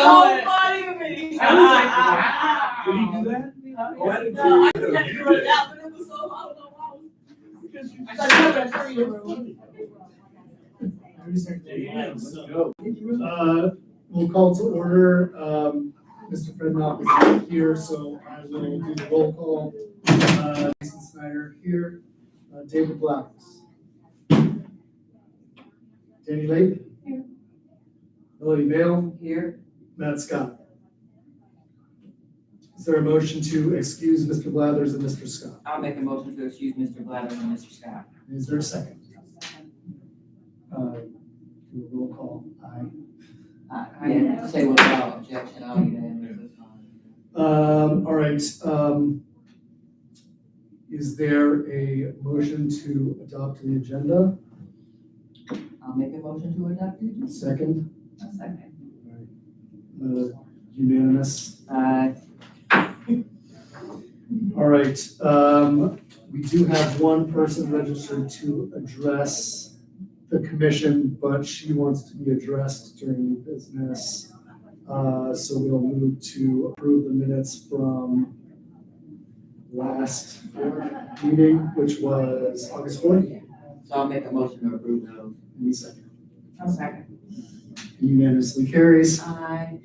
so funny to me. I was like, wow. Did he do that? No, I just had to write it out, but it was so, I don't know why. Because you. Let's go. We'll call to order. Mr. Frednoff is not here, so I will do the roll call. Jason Snyder here. David Blacks. Danny Lake. Here. Melody Bale. Here. Matt Scott. Is there a motion to excuse Mr. Blathers and Mr. Scott? I'll make a motion to excuse Mr. Blathers and Mr. Scott. Is there a second? Do a roll call. Aye. I have to say without objection, I'll unanimous. All right, is there a motion to adopt the agenda? I'll make a motion to adopt it. Second? A second. Unanimous. Aye. All right, we do have one person registered to address the commission, but she wants to be addressed during new business. So we'll move to approve the minutes from last meeting, which was August 4th. So I'll make a motion to approve those. Any second? A second. Unanimously carries. Aye.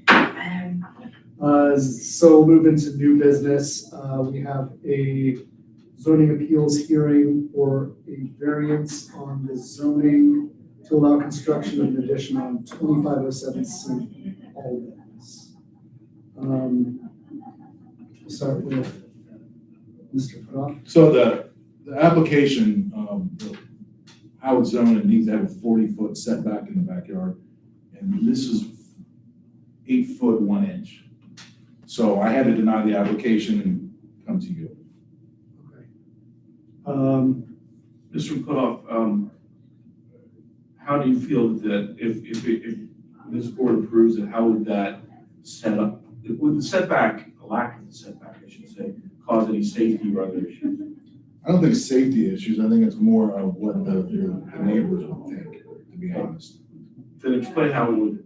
So we'll move into new business. We have a zoning appeals hearing for a variance on the zoning to allow construction of an addition on 2507 St. Albans. We'll start with Mr. Croft. So the application, how it's zoned, it needs to have a 40-foot setback in the backyard. And this is 8 foot 1 inch. So I had to deny the application and come to you. Okay. Mr. Putoff, how do you feel that if this board approves it, how would that set up, would the setback, the lack of the setback, I should say, cause any safety or other issues? I don't think it's safety issues. I think it's more of what the neighbors would think, to be honest. Then explain how it would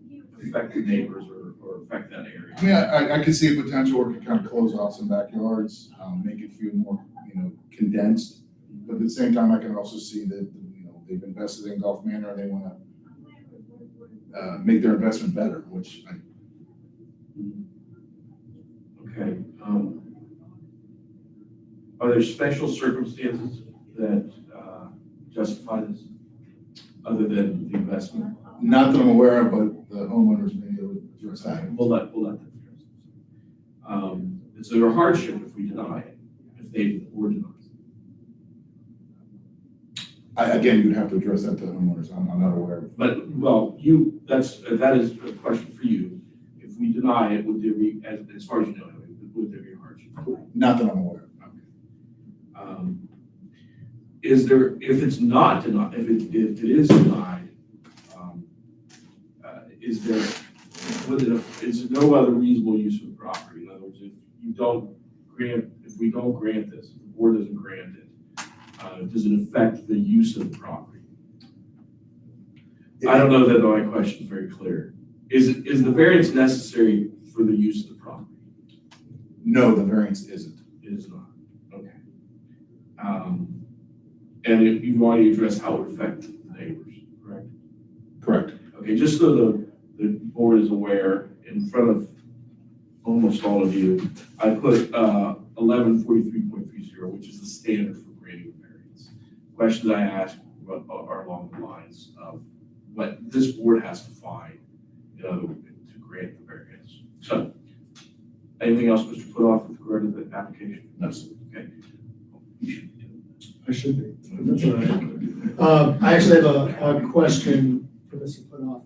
affect the neighbors or affect that area. I mean, I could see a potential where it could kind of close off some backyards, make it feel more, condensed. But at the same time, I can also see that, they've invested in Gulf Manor, they want to make their investment better, which I. Okay. Are there special circumstances that justify this, other than the investment? Not that I'm aware of, but the homeowners may be able to address that. We'll let them address this. Is there a hardship if we deny it, if they were denied? Again, you'd have to address that to the homeowners. I'm not aware of it. But, well, that is a question for you. If we deny it, would there be, as far as you know, would there be a hardship? Not that I'm aware of. Is there, if it's not denied, if it is denied, is there no other reasonable use of the property? In other words, if we don't grant this, if the board doesn't grant it, does it affect the use of the property? I don't know that my question is very clear. Is the variance necessary for the use of the property? No, the variance isn't. It is not. Okay. And you've already addressed how it would affect the neighbors, correct? Correct. Okay, just so the board is aware, in front of almost all of you, I put 1143.30, which is the standard for granting a variance. Questions I ask are along the lines of what this board has to find in order to grant the variance. So, anything else, Mr. Putoff, with regard to the application? No. Okay. I should be. That's all right. I actually have a question for Mr. Putoff.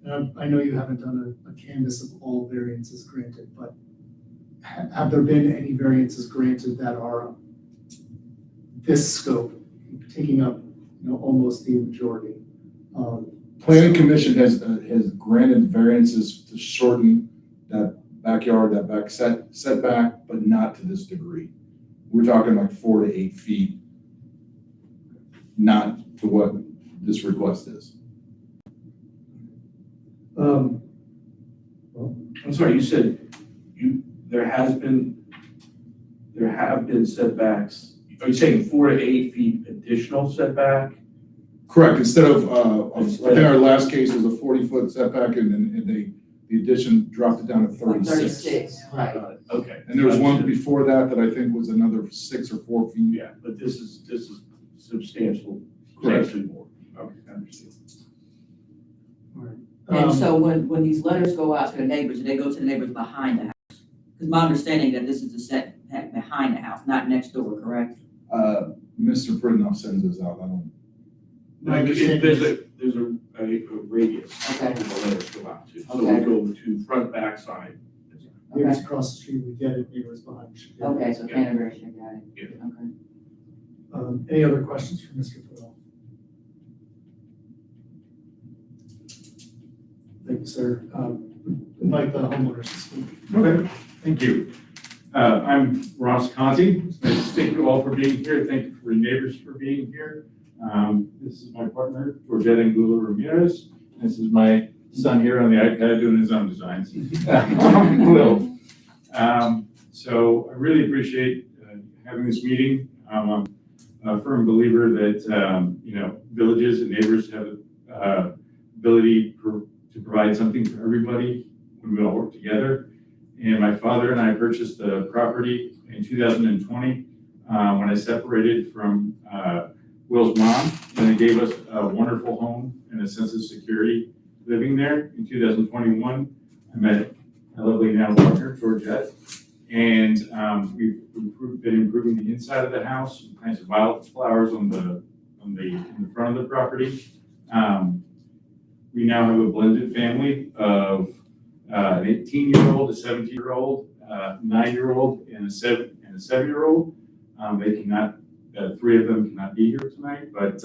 And I know you haven't done a canvass of all variances granted, but have there been any variances granted that are this scope, taking up, almost the majority? Planning Commission has granted variances to shorten that backyard, that back setback, but not to this degree. We're talking like 4 to 8 feet, not to what this request is. Well, I'm sorry, you said there have been setbacks. Are you saying 4 to 8 feet additional setback? Correct, instead of, I think our last case was a 40-foot setback, and then the addition dropped it down to 36. 36, right. Okay. And there was one before that I think was another 6 or 4 feet. Yeah, but this is substantial, Correct. substantially more. Okay, I understand. And Um, so when these letters go out to the neighbors, do they go to the neighbors behind the house? Because my understanding that this is a setback behind the house, not next door, correct? Mr. Britnoff sends us out, I don't. My understanding There's is- a radius Okay. that the letters go out to. So Okay. we go to front, back, side. Neighbors across the street, we get it, neighbors behind. should get it. Okay, so Canterbury, I got it. Yeah. Okay. Any other questions for Mr. Putoff? Thank you, sir. Invite the homeowners to speak. Okay, thank you. I'm Ross Conti. It's nice to thank you all for being here. Thank you for your neighbors for being here. This is my partner, Georgette Angulo Ramirez. This is my son here on the iPad doing his own designs. Will. So I really appreciate having this meeting. I'm a firm believer that, villages and neighbors have the ability to provide something for everybody when we all work together. And my father and I purchased the property in 2020 when I separated from Will's mom, and it gave us a wonderful home and a sense of security living there. In 2021, I met my lovely now partner, Georgette, and we've been improving the inside of the house, plants of wildflowers in the front of the property. We now have a blended family of an 18-year-old, a 17-year-old, 9-year-old, and a 7-year-old. They cannot, 3 of them cannot be here tonight, but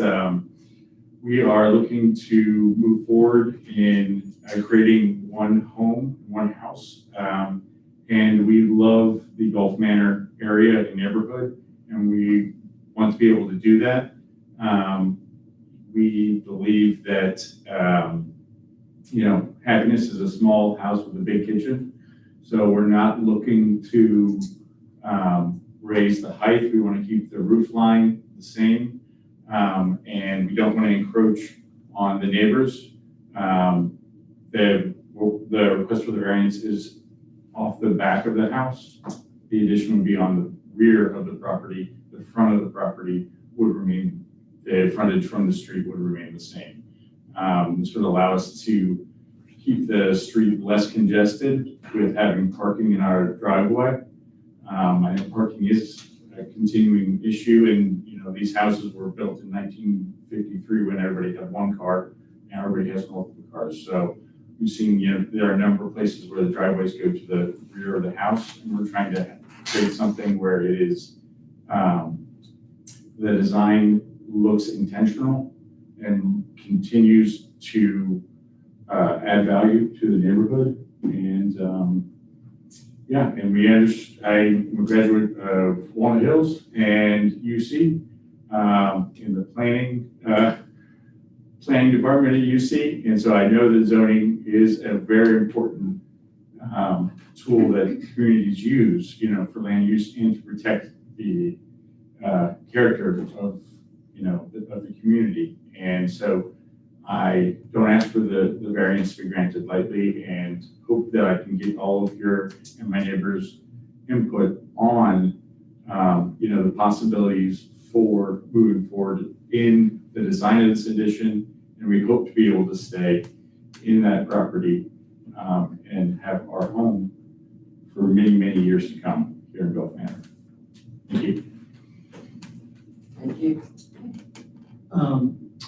we are looking to move forward in creating one home, one house. And we love the Gulf Manor area and neighborhood, and we want to be able to do that. We believe that, happiness is a small house with a big kitchen. So we're not looking to raise the height. We want to keep the roof line the same. And we don't want to encroach on the neighbors. The request for the variance is off the back of the house. The addition would be on the rear of the property. The front of the property would remain, the frontage from the street would remain the same. This would allow us to keep the street less congested with having parking in our driveway. I know parking is a continuing issue, and these houses were built in 1953 when everybody had one car. Now everybody has multiple cars. So we've seen, there are a number of places where the driveways go to the rear of the house, and we're trying to create something where it is, the design looks intentional and continues to add value to the neighborhood. And I'm a graduate of Walnut Hills and UC in the planning department at UC. And so I know that zoning is a very important tool that communities use, for land use and to protect the character of the community. And so I don't ask for the variance to be granted lightly, and hope that I can get all of your and my neighbors' input on, the possibilities for moving forward in the design of this addition. And we hope to be able to stay in that property and have our home for many, many years to come here in Gulf Manor. Thank you. Thank you.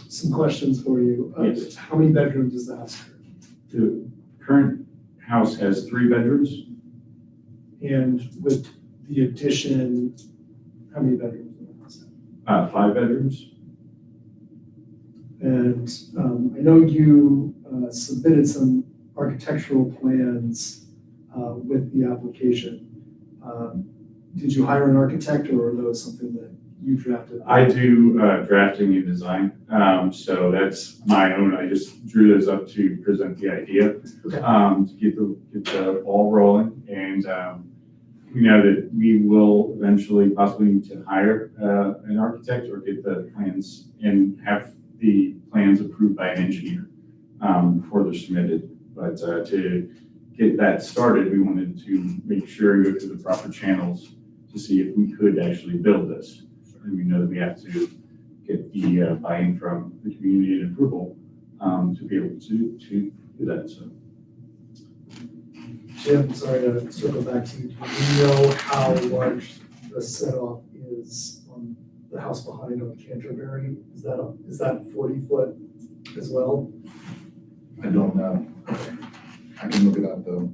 Some questions for you. Yes. How many bedrooms is the house? The current house has 3 bedrooms. And with the addition, how many bedrooms in the house? 5 bedrooms. And I know you submitted some architectural plans with the application. Did you hire an architect, or are those something that you drafted? I do drafting and design, so that's my own, I just drew those up to present the idea, Okay. to get the ball rolling, and we know that we will eventually possibly need to hire an architect or get the plans and have the plans approved by an engineer before they're submitted. But to get that started, we wanted to make sure we go through the proper channels to see if we could actually build this. And we know that we have to get the buy-in from the community and approval to be able to do that, so. Jim, sorry to circle back to you. Do you know how large the set-off is on the house behind on Canterbury? Is that 40 foot as well? I don't know. I can look it up though.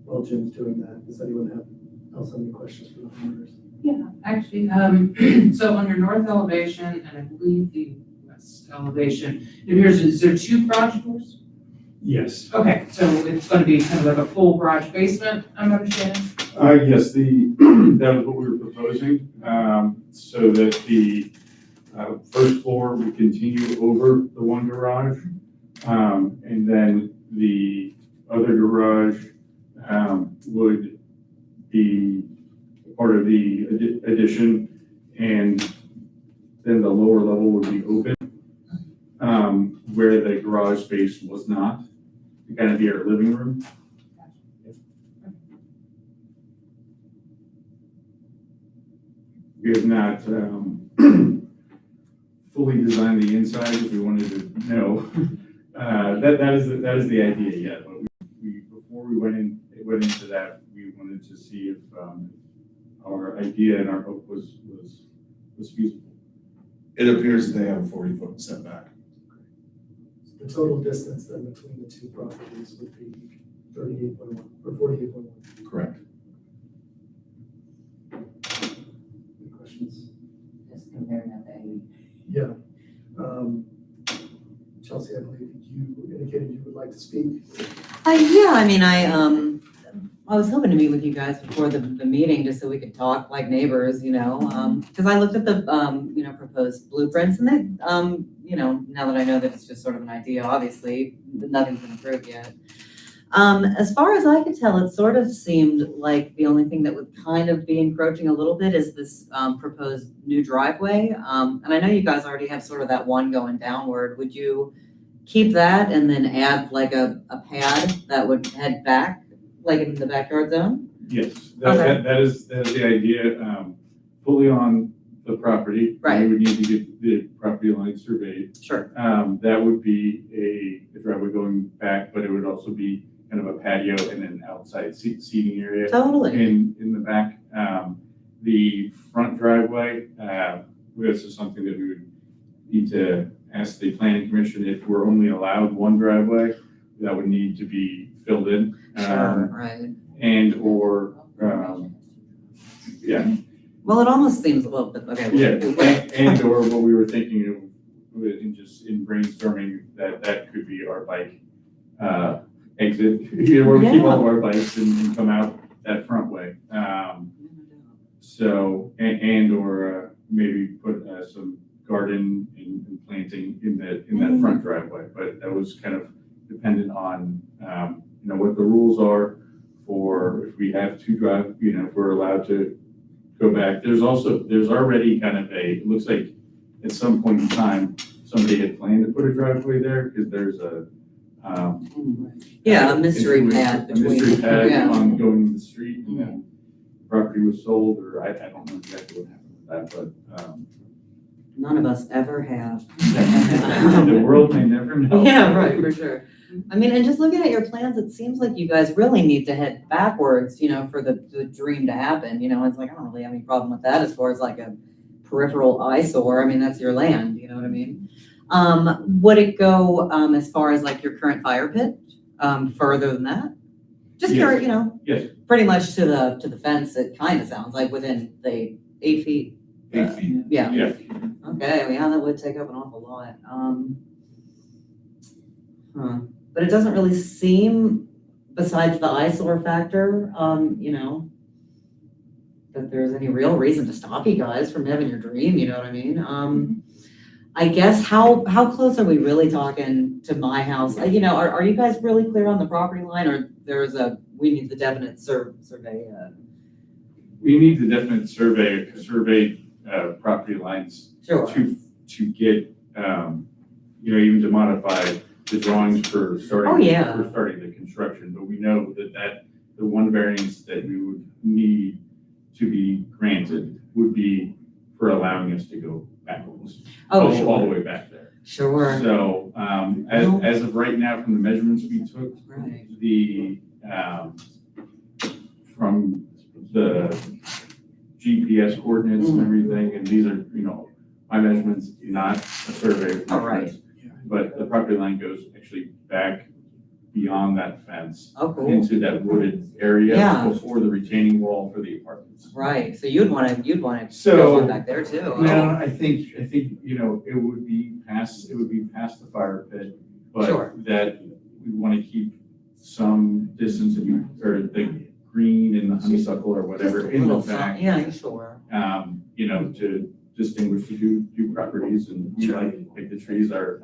While Jim's doing that, does anyone else have any questions for the homeowners? Yeah, actually, so on your north elevation, and I believe the west elevation, it appears, is there 2 garage doors? Yes. Okay, so it's gonna be kind of like a full garage basement, I'm understanding? Yes, that was what we were proposing, so that the first floor would continue over the one garage, and then the other garage would be part of the addition, and then the lower level would be open, where the garage space was not, to kind of be our living room. We have not fully designed the inside, because we wanted to know. That is the idea, yeah. But before we went into that, we wanted to see if our idea and our hope was feasible. It appears that they have a 40-foot setback. The total distance then between the two properties would be 38.1 or 48.1. Correct. Any questions? Just comparing that to Yeah. Chelsea, I believe you indicated you would like to speak. Yeah, I mean, I was hoping to meet with you guys before the meeting, just so we could talk like neighbors, because I looked at the, proposed blueprints, and they, now that I know that it's just sort of an idea, obviously, nothing's been approved yet. As far as I could tell, it sort of seemed like the only thing that would kind of be encroaching a little bit is this proposed new driveway. And I know you guys already have sort of that one going downward. Would you keep that and then add like a pad that would head back, like in the backyard zone? Yes, Okay. that is the idea, fully on the property. Right. We would need to get the property line surveyed. Sure. That would be a driveway going back, but it would also be kind of a patio and an outside seating area Totally. in the back. The front driveway, this is something that we would need to ask the planning commission if we're only allowed one driveway, that would need to be filled in. Sure, right. And or, yeah, Well, it almost seems, well, but okay. yeah, and or what we were thinking of, in brainstorming, that could be our bike exit, where we keep all of our bikes and come out that front way. So, and or maybe put some garden and planting in that front driveway, but that was kind of dependent on, what the rules are for if we have two drive, if we're allowed to go back. There's already kind of it looks like at some point in time, somebody had planned to put a driveway there, because there's a Yeah, a mystery pad a between. mystery pad yeah. on going to the street, and then the property was sold, or I don't know exactly what happened with that, but, None of us ever have. the world may never know. Yeah, right, for sure. I mean, and just looking at your plans, it seems like you guys really need to head backwards, for the dream to happen, it's like, I don't really have any problem with that as far as like a peripheral eyesore. I mean, that's your land, you know what I mean? Would it go, as far as like your current fire pit, further than that? Just Yes. your, Yes. pretty much to the fence, it kind of sounds like within the 8 feet. 8 feet. Yeah. Yeah. Okay, well, yeah, that would take up an awful lot. But it doesn't really seem, besides the eyesore factor, that there's any real reason to stop you guys from having your dream, you know what I mean? I guess how close are we really talking to my house? You know, are you guys really clear on the property line, or we need the definite survey? We need the definite survey property lines Sure. to get, you know, even to modify the drawings for starting. Oh, yeah. For starting the construction, but we know that the one variance that we would need to be granted would be for allowing us to go backwards. Oh, All the sure, way back there. sure, So, as of right now, from the measurements we took, right. from the GPS coordinates and everything, and these are, you know, my measurements, not a survey. Oh, right. But the property line goes actually back beyond that fence Oh, cool. into that wooded area Yeah. before the retaining wall for the apartments. Right, so you'd want to So- go on back there too. No, I think, you know, it would be past the fire pit, Sure. but that we want to keep some distance or the green and the honeysuckle or whatever Just a in the little back. sign. Yeah, sure. You know, to distinguish the two properties, and we like the trees, our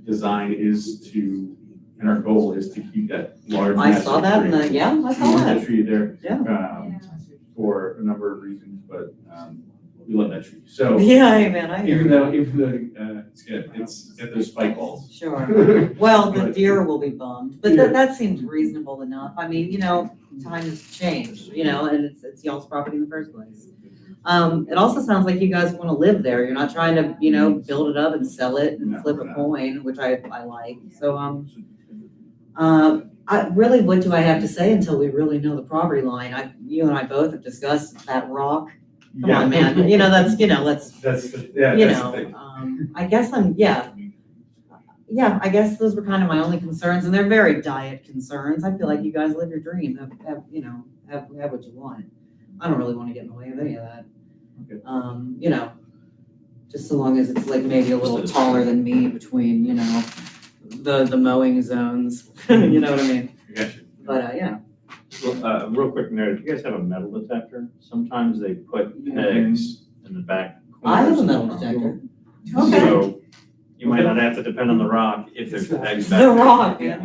design is to, and our goal is to keep that large. I saw that in massive the, yeah, I tree. saw We want that. the tree there, Yeah. for a number of reasons, but, we love that tree. So Yeah, hey, man, I hear even you. though, it's got those spike balls. Sure. Well, the But- deer will be bummed, but Yeah. that seems reasonable enough. I mean, you know, times change, you know, and it's y'all's property in the first place. It also sounds like you guys want to live there. You're not trying to, you know, build it up and sell it and No, flip we're a not. coin, which I like. So, really, what do I have to say until we really know the property line? You and I both have discussed that rock. Come on, man. You know, let's, That's, you that's the thing. know, I guess I guess those were kind of my only concerns, and they're very diet concerns. I feel like you guys live your dream, have what you want. I don't really want to get in the way of any of that. Okay. You know, just so long as it's like maybe a little taller than me between, you know, the mowing zones, you know what I mean? I got you. But, yeah. Real quick note, if you guys have a metal detector, sometimes they put pegs in the back. I have a corners. metal detector. Okay. So you might not have to depend on the rock if there's pegs back The there. rock, yeah.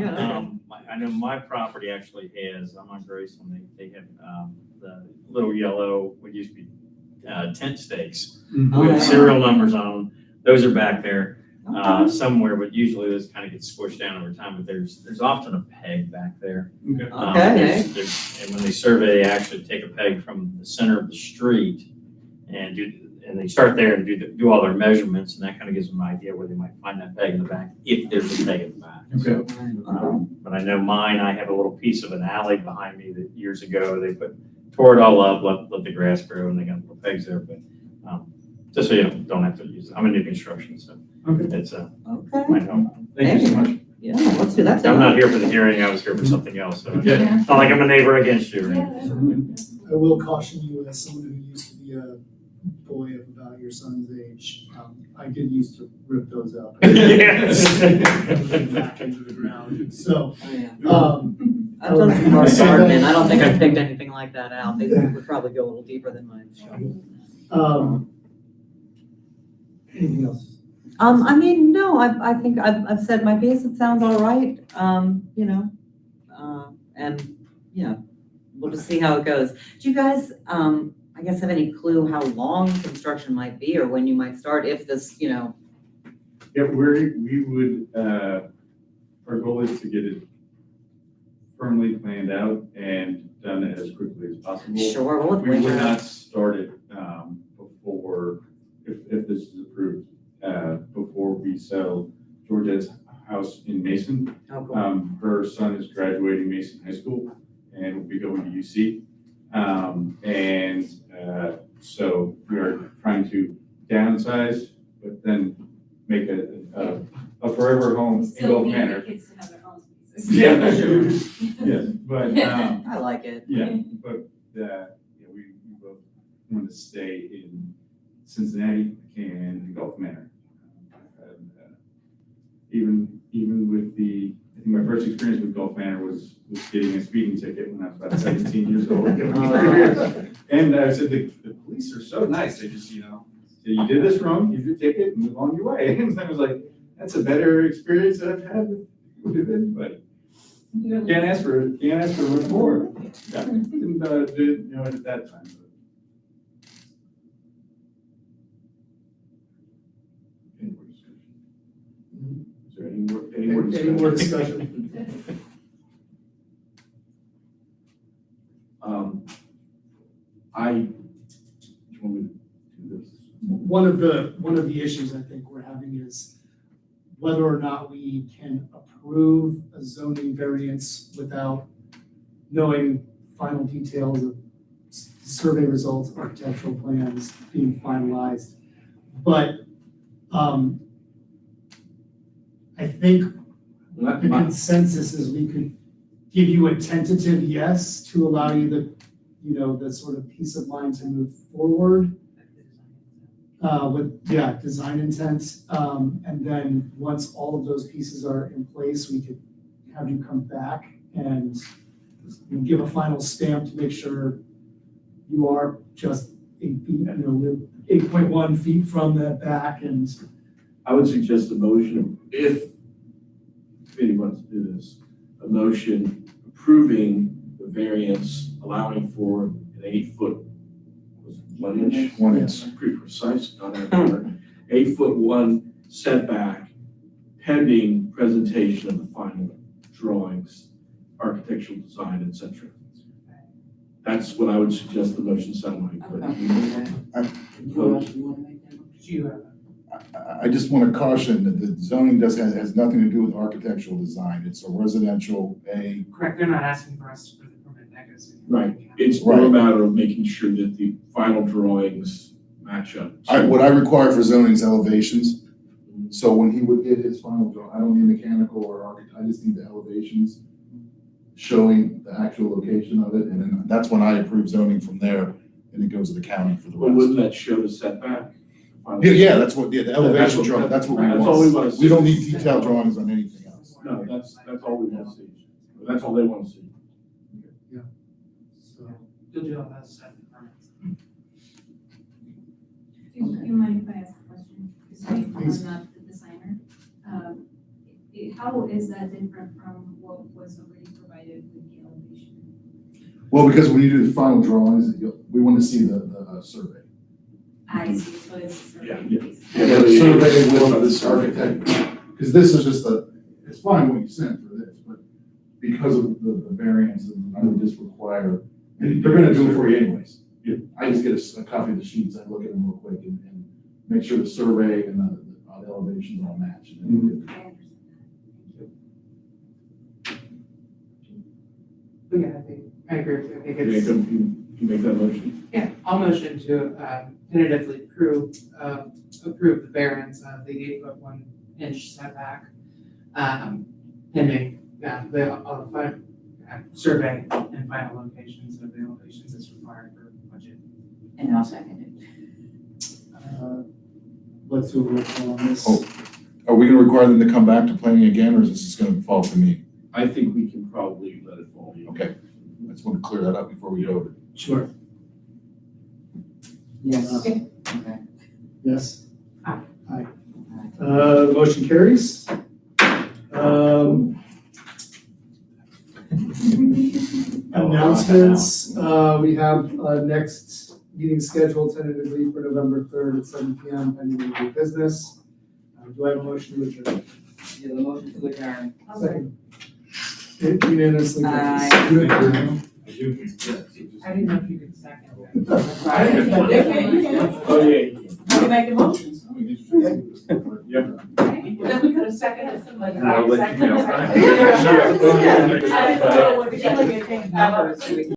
I know my property actually has, I'm on Graceland, they have, the little yellow, what used to be, tent stakes Oh, yeah. with serial numbers on them. Those are back there, Okay. somewhere, but usually those kind of get squished down over time, but there's often a peg back there. Okay. Okay. And when they survey, they actually take a peg from the center of the street and they start there and do all their measurements, and that kind of gives them an idea where they might find that peg in the back, if there's a peg in the back. Okay. So, but I know mine, I have a little piece of an alley behind me that years ago, they tore it all up, let the grass grow, and they got little pegs there, but, just so you don't have to use it. I'm a new construction, so Okay. it's, Okay. might help. Thank you so much. Yeah, let's do that. I'm not here for the hearing, I was here for something else, so Okay. it's not like I'm a neighbor against you. I will caution you as someone who used to be a boy of about your son's age, I get used to rip those up. Yes. Back into the ground, so, Oh, yeah. I I've done some hard So gardening. that- I don't think I've picked anything like that out. They would probably go a little deeper than mine. Anything else? I mean, no, I think I've said my piece. It sounds all right. You know, and yeah, we'll just see how it goes. Do you guys, I guess, have any clue how long construction might be, or when you might start if this, you know? Yeah, we would, our goal is to get it firmly planned out and done as quickly as possible. Sure, well, with We would winter. not start it, before, if this is approved, before we sell Georgette's house in Mason. Oh, cool. Her son is graduating Mason High School and will be going to UC. So we are trying to downsize, but then make a forever home in Still Gulf need Manor. the kids to have their own spaces. Yeah, sure. Yes, but, I like it. yeah, but, we both want to stay in Cincinnati and Gulf Manor. And, even with the think my first experience with Gulf Manor was getting a speeding ticket when I was about 17 years old. And I said, the police are so nice. They just, say, you did this wrong, here's your ticket, move on your way. And I was like, that's a better experience that I've had with anybody. Can't ask for much more. Yeah, didn't do it, at that time. Any more discussion? Is there any more discussion? Do you want me to do this? One of the issues I think we're having is whether or not we can approve a zoning variance without knowing final details of survey results, architectural plans being finalized. But I think the consensus is we could give you a tentative yes to allow you the sort of peace of mind to move forward with design intent. And then once all of those pieces are in place, we could have you come back and give a final stamp to make sure you are just 8 feet, 8.1 feet from the back. And I would suggest a motion, if committee wants to do this, a motion approving the variance, allowing for an 8-foot, was it 1 inch? 1 inch. Pretty precise, not accurate. 8'1" setback, pending presentation of the final drawings, architectural design, etc. That's what I would suggest the motion sound like. But I just want to caution that the zoning has nothing to do with architectural design. It's a residential, Correct, they're not asking for us for the permit, that goes. Right. It's more a matter of making sure that the final drawings match up. what I require for zoning is elevations. So when he would get his final draw, I don't need mechanical or architect, I just need the elevations showing the actual location of it, and then that's when I approve zoning from there, and it goes to the county for the Well, wouldn't rest. that show the setback? Yeah, that's what, the elevation drawing, that's what we That's all we want. want to see. We don't need detailed drawings on anything else. No, that's all we want to see. That's all they want to see. So, you'll do all that stuff in permits. Do you mind if I ask a question? Because Please. I'm not the designer. How is that different from what was already provided with the elevation? Well, because when you do the final drawings, we want to see the survey. I see, so it's. Yeah. The survey with this architect, because this is just it's fine what you sent for this, but because of the variance, I would just require, and they're gonna do it for you anyways. I just get a copy of the sheets, I look at them real quick and make sure the survey and the elevations all match. And then we'll get- I understand. But yeah, I think, I agree with you, I think You it's, make that motion? yeah, I'll motion to tentatively approve the variance of the 8'1" setback, pending, the survey and final locations of the elevations as required for budget. And I'll second it. let's do a roll call on this. Oh. Are we gonna require them to come back to planning again, or is this just gonna fall to me? I think we can probably let it fall. Okay, I just want to clear that up before we go. Sure. Yes. Okay. Okay. Yes. Aye. Aye. The motion carries. Announcements, we have next meeting scheduled tentatively for November 3rd at 7 PM, pending any business. Do I have a motion to adjourn? Yeah, the motion to adjourn. Second. Unanimously. Aye. I didn't know if you could second that. Oh, yeah. You make the motions. Yep. Then we could have seconded somebody. And I'll let you know. I didn't know what to do. Numbers, so we can